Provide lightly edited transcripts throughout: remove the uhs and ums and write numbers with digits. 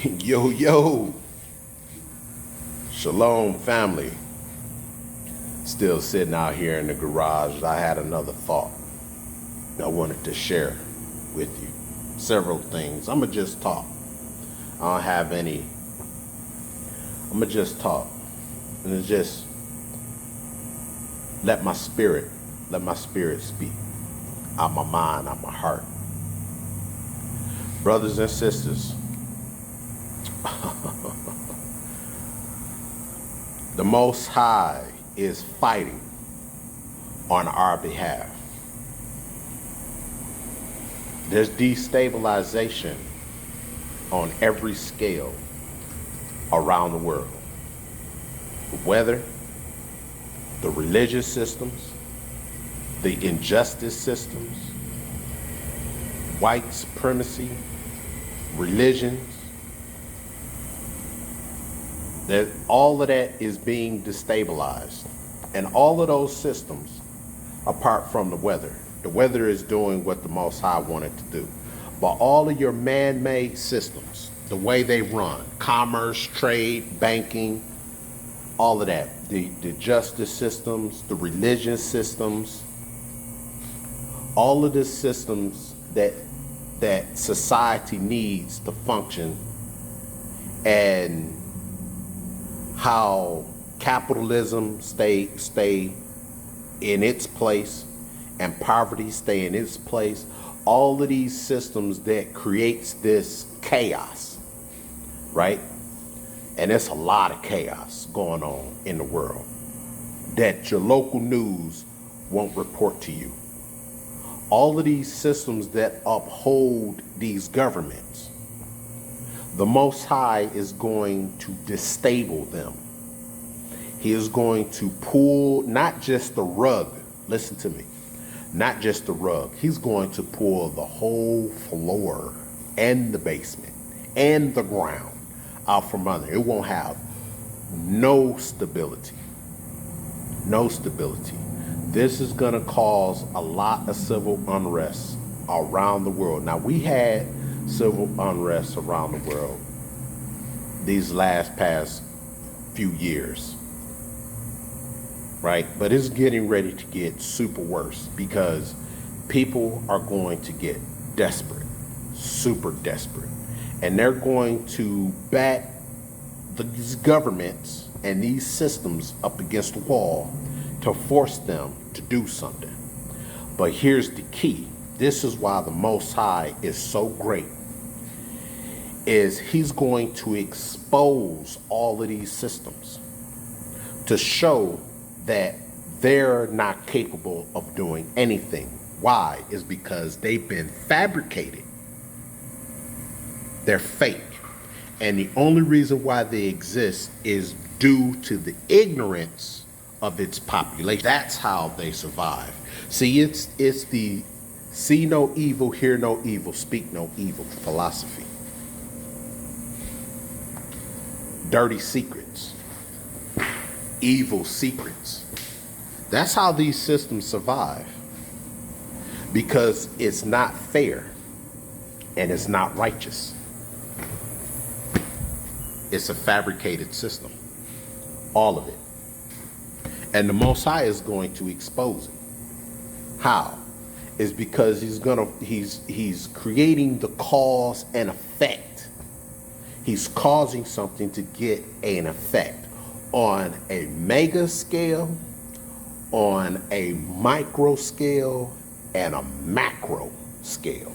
Yo, yo, Shalom family. Still sitting out here in the garage. I had another thought I wanted to share with you. Several things. I'm going to just talk. I don't have any. I'm going to just talk. And it's just let my spirit speak out my mind, out my heart. Brothers and sisters, the Most High is fighting on our behalf. There's destabilization on every scale around the world. The weather, the religious systems, the injustice systems, white supremacy, religions. That all of that is being destabilized. And all of those systems, apart from the weather is doing what the Most High wanted to do. But all of your man-made systems, the way they run, commerce, trade, banking, all of that, the justice systems, the religious systems, all of the systems that society needs to function, and how capitalism stay in its place and poverty stay in its place. All of these systems that creates this chaos, right? And it's a lot of chaos going on in the world that your local news won't report to you. All of these systems that uphold these governments, the Most High is going to destabilize them. He is going to pull not just the rug, listen to me, not just the rug. He's going to pull the whole floor and the basement and the ground out from under. It won't have no stability. No stability. This is going to cause a lot of civil unrest around the world. Now, we had civil unrest around the world these past few years, right? But it's getting ready to get super worse because people are going to get desperate, super desperate, and they're going to back these governments and these systems up against the wall to force them to do something. But here's the key. This is why the Most High is so great, is he's going to expose all of these systems to show that they're not capable of doing anything. Why? Is because they've been fabricated. They're fake. And the only reason why they exist is due to the ignorance of its population. That's how they survive. See, it's the see no evil, hear no evil, speak no evil philosophy. Dirty secrets, evil secrets. That's how these systems survive, because it's not fair and it's not righteous. It's a fabricated system, all of it. And the Most High is going to expose it. How? Is because he's creating the cause and effect. He's causing something to get an effect on a mega scale, on a micro scale, and a macro scale.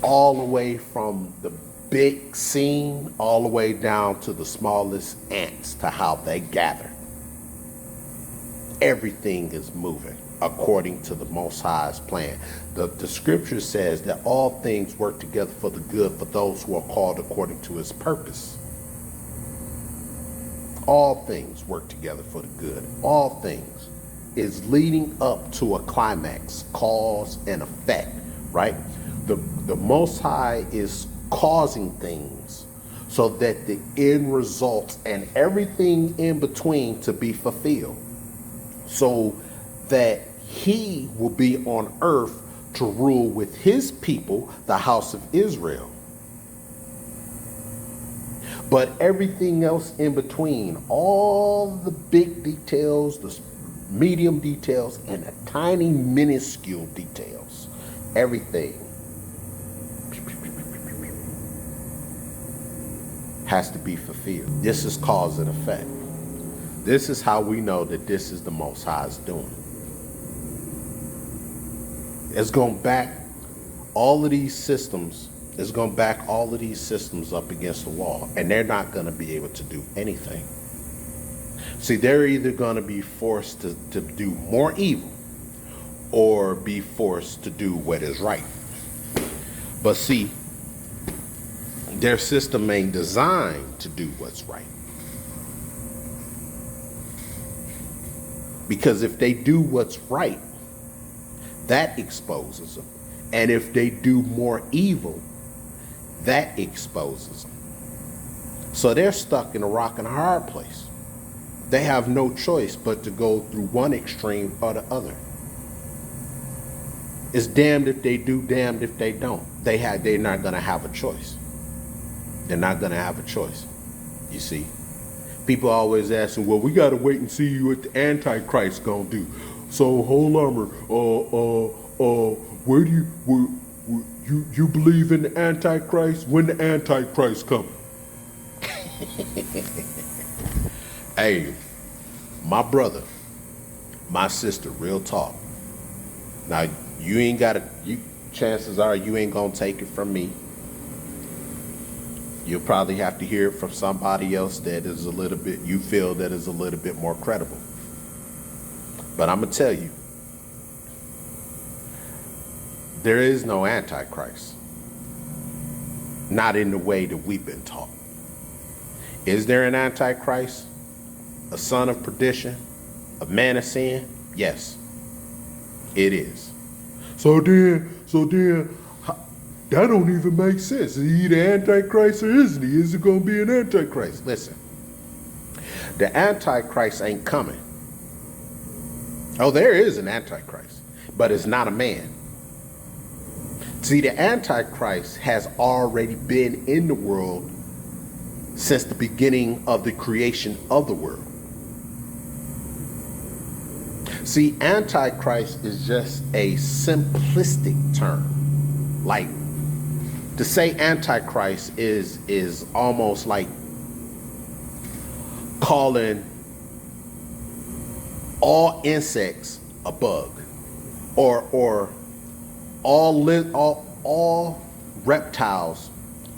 All the way from the big scene, all the way down to the smallest ants, to how they gather. Everything is moving according to the Most High's plan. The scripture says that all things work together for the good for those who are called according to his purpose. All things work together for the good. All things is leading up to a climax, cause and effect, right? The Most High is causing things so that the end results and everything in between to be fulfilled, so that he will be on earth to rule with his people, the house of Israel. But everything else in between, all the big details, the medium details, and the tiny minuscule details, everything has to be fulfilled. This is cause and effect. This is how we know that this is the Most High's doing. It's going to back all of these systems. It's going to back all of these systems up against the wall, and they're not going to be able to do anything. See, they're either going to be forced to do more evil or be forced to do what is right. But see, their system ain't designed to do what's right. Because if they do what's right, that exposes them. And if they do more evil, that exposes them. So they're stuck in a rock and a hard place. They have no choice but to go through one extreme or the other. It's damned if they do, damned if they don't. They're not going to have a choice. They're not going to have a choice. You see, people always asking, well, we got to wait and see what the Anti Christ going to do. So, whole armor, where do you believe in the Antichrist? When the Antichrist coming? Hey, my brother, my sister, real talk. Now, you ain't got to, chances are you ain't going to take it from me. You'll probably have to hear it from somebody else that is you feel that is a little bit more credible. But I'm going to tell you, there is no Antichrist. Not in the way that we've been taught. Is there an Antichrist? A son of perdition? A man of sin? Yes, it is. So then, that don't even make sense. Is he the Antichrist or isn't he? Is it going to be an Antichrist? Listen, the Antichrist ain't coming. Oh, there is an Antichrist, but it's not a man. See, the Antichrist has already been in the world since the beginning of the creation of the world. See, Antichrist is just a simplistic term. Like, to say Antichrist is almost like calling all insects a bug, or all reptiles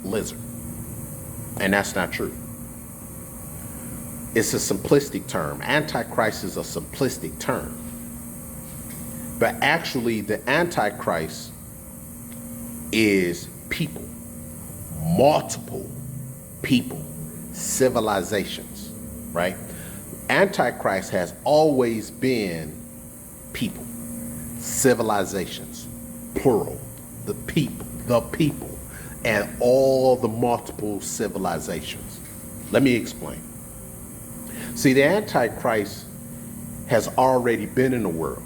lizard, and that's not true. It's a simplistic term. Antichrist is a simplistic term, but actually the Antichrist is people, multiple people, civilizations, right? Antichrist has always been people, civilizations, plural, the people, and all the multiple civilizations. Let me explain. See, the Antichrist has already been in the world.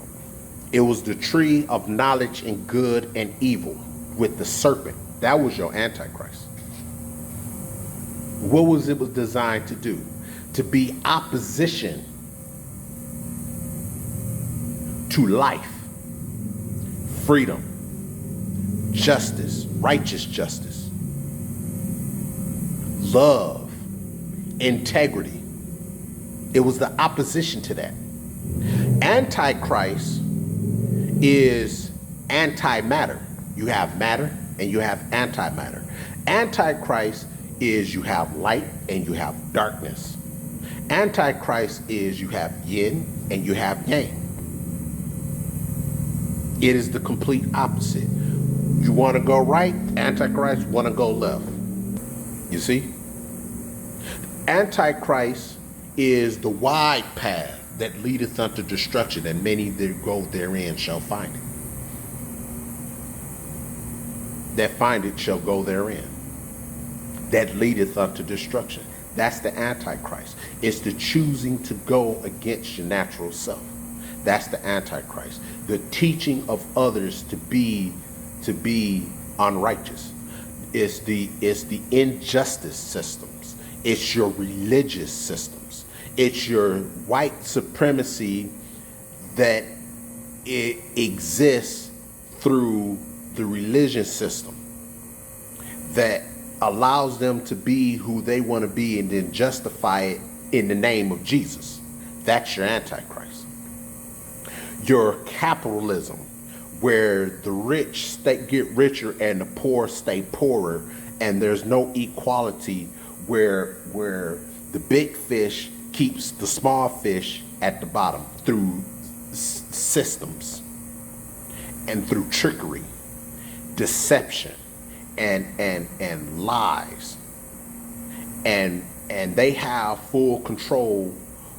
It was the tree of knowledge and good and evil with the serpent. That was your Antichrist. What was it designed to do? To be opposition to life, freedom, justice, righteous justice, love, integrity. It was the opposition to that. Antichrist is antimatter. You have matter and you have antimatter. Antichrist is you have light and you have darkness. Antichrist is you have yin and you have yang. It is the complete opposite. You want to go right, Antichrist want to go left. You see? Antichrist is the wide path that leadeth unto destruction, and many that go therein shall find it. That find it shall go therein. That leadeth unto destruction. That's the Antichrist. It's the choosing to go against your natural self. That's the Antichrist. The teaching of others to be unrighteous. It's the injustice systems. It's your religious systems. It's your white supremacy that it exists through the religion system that allows them to be who they want to be and then justify it in the name of Jesus. That's your Antichrist. Your capitalism, where the rich get richer and the poor stay poorer, and there's no equality, where the big fish keeps the small fish at the bottom through systems and through trickery, deception, and lies, and they have full control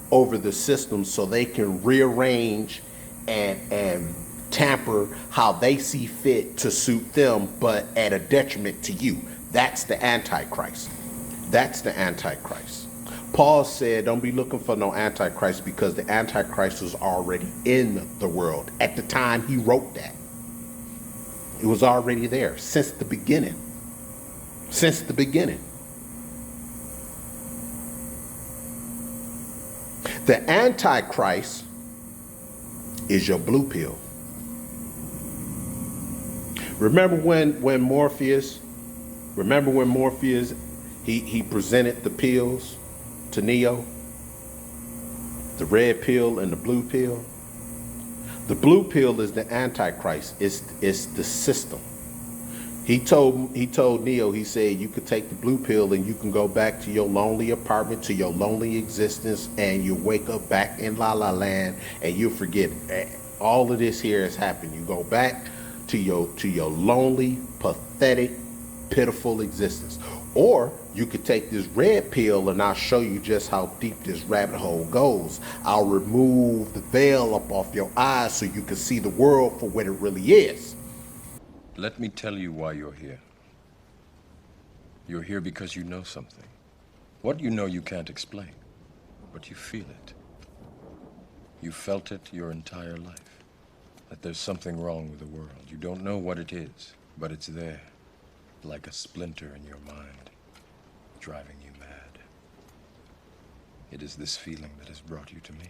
over the system, so they can rearrange and tamper how they see fit to suit them, but at a detriment to you. That's the Antichrist. That's the Antichrist. Paul said, don't be looking for no Antichrist, because the Antichrist was already in the world at the time he wrote that. It was already there since the beginning. Since the beginning. The Antichrist is your blue pill. Remember when Morpheus, he presented the pills to Neo? The red pill and the blue pill? The blue pill is the Antichrist. It's the system. He told Neo, he said, you could take the blue pill and you can go back to your lonely apartment, to your lonely existence, and you wake up back in La La Land, and you forget all of this here has happened. You go back to your lonely, pathetic, pitiful existence. Or you could take this red pill and I'll show you just how deep this rabbit hole goes. I'll remove the veil up off your eyes so you can see the world for what it really is. Let me tell you why you're here. You're here because you know something. What you know you can't explain, but you feel it. You felt it your entire life, that there's something wrong with the world. You don't know what it is, but it's there, like a splinter in your mind, driving you mad. It is this feeling that has brought you to me.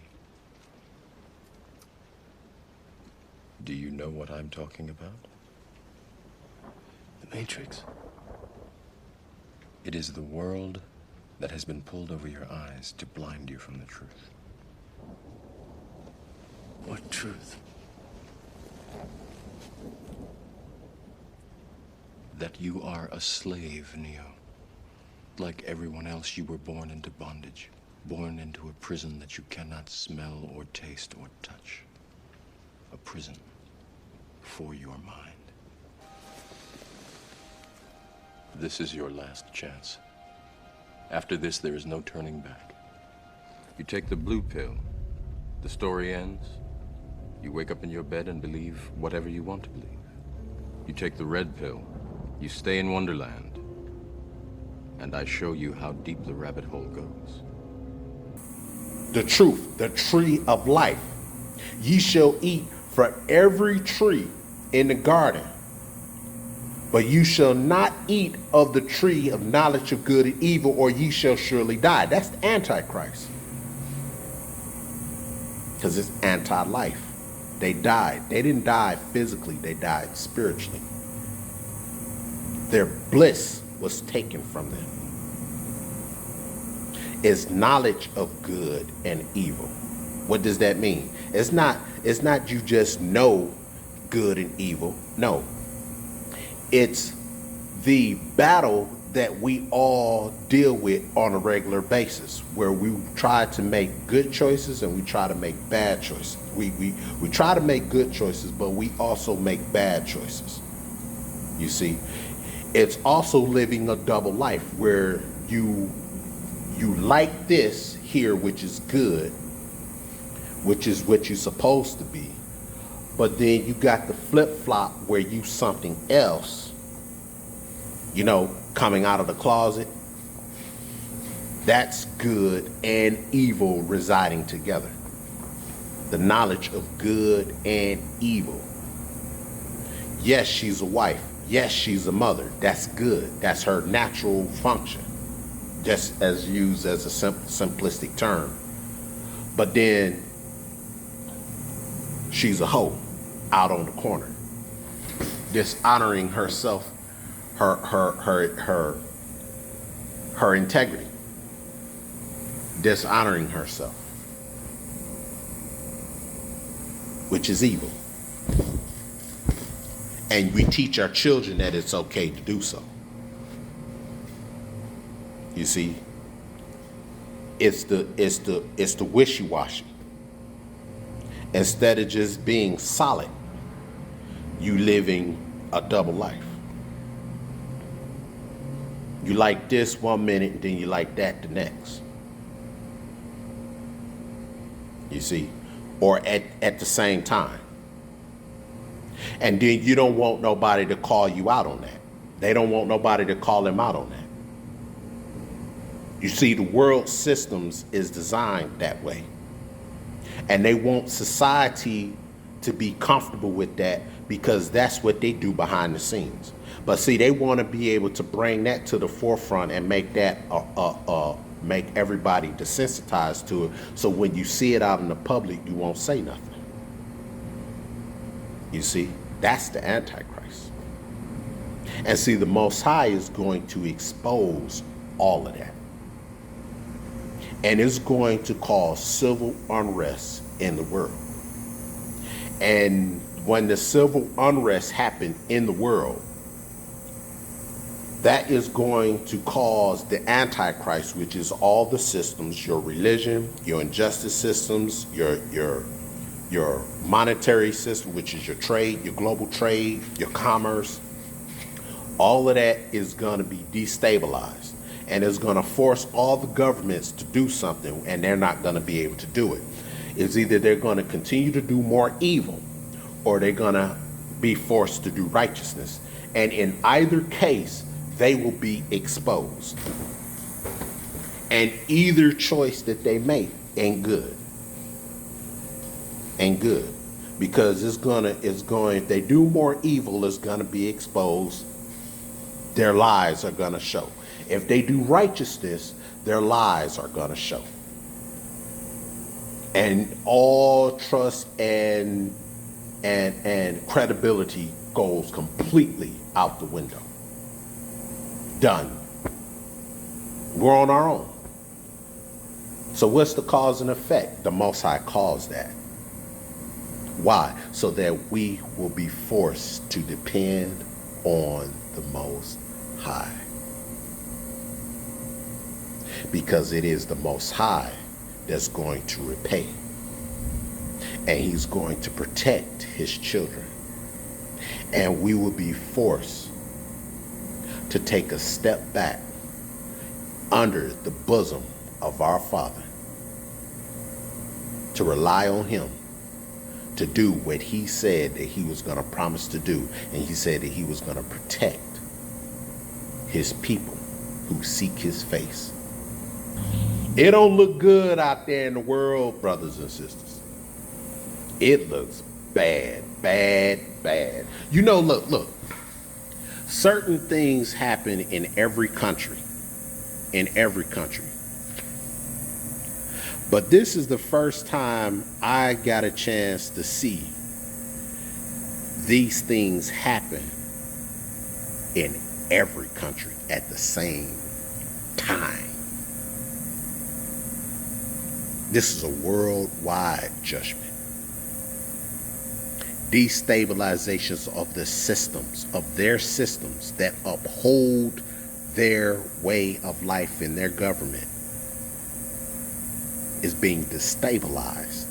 Do you know what I'm talking about? The Matrix. It is the world that has been pulled over your eyes to blind you from the truth. What truth? That you are a slave, Neo. Like everyone else, you were born into bondage, born into a prison that you cannot smell or taste or touch. A prison for your mind. This is your last chance. After this, there is no turning back. You take the blue pill, the story ends. You wake up in your bed and believe whatever you want to believe. You take the red pill, you stay in Wonderland, and I show you how deep the rabbit hole goes. The truth, the tree of life. Ye shall eat from every tree in the garden, but you shall not eat of the tree of knowledge of good and evil, or ye shall surely die. That's the Antichrist. Because it's anti-life. They died. They didn't die physically, they died spiritually. Their bliss was taken from them. It's knowledge of good and evil. What does that mean? It's not you just know good and evil. No. It's the battle that we all deal with on a regular basis, where we try to make good choices and we try to make bad choices. We try to make good choices, but we also make bad choices. You see, it's also living a double life where you like this here, which is good, which is what you're supposed to be, but then you got the flip-flop where you something else, you know, coming out of the closet. That's good and evil residing together. The knowledge of good and evil. Yes, she's a wife. Yes, she's a mother. That's good. That's her natural function. just as used as a simplistic term. But then she's a hoe out on the corner, dishonoring herself, her integrity, dishonoring herself, which is evil. And we teach our children that it's okay to do so. You see, it's the wishy-washy. Instead of just being solid, you living a double life. You like this one minute, and then you like that the next. You see, or at the same time. And then you don't want nobody to call you out on that. They don't want nobody to call them out on that. You see, the world systems is designed that way. And they want society to be comfortable with that because that's what they do behind the scenes. But see, they want to be able to bring that to the forefront and make that make everybody desensitized to it. So when you see it out in the public, you won't say nothing. You see, that's the Antichrist. And see, the Most High is going to expose all of that. And it's going to cause civil unrest in the world. And when the civil unrest happens in the world, that is going to cause the Antichrist, which is all the systems, your religion, your injustice systems, your monetary system, which is your trade, your global trade, your commerce. All of that is going to be destabilized, and it's going to force all the governments to do something, and they're not going to be able to do it. It's either they're going to continue to do more evil, or they're going to be forced to do righteousness. And in either case, they will be exposed. And either choice that they make ain't good. Ain't good. Because if they do more evil, it's gonna be exposed. Their lies are gonna show. If they do righteousness, their lies are gonna show. And all trust and credibility goes completely out the window. Done. We're on our own. So what's the cause and effect? The Most High caused that. Why? So that we will be forced to depend on the Most High. Because it is the Most High that's going to repay. And He's going to protect His children. And we will be forced to take a step back under the bosom of our Father, to rely on Him to do what He said that He was going to promise to do. And He said that He was going to protect His people who seek His face. It don't look good out there in the world, brothers and sisters. It looks bad, bad, bad. You know, look. Certain things happen in every country. In every country. But this is the first time I got a chance to see these things happen in every country at the same time. This is a worldwide judgment. Destabilizations of the systems, of their systems that uphold their way of life in their government is being destabilized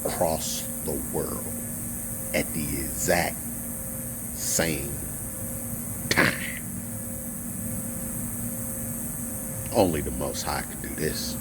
across the world at the exact same time. Only the Most High can do this.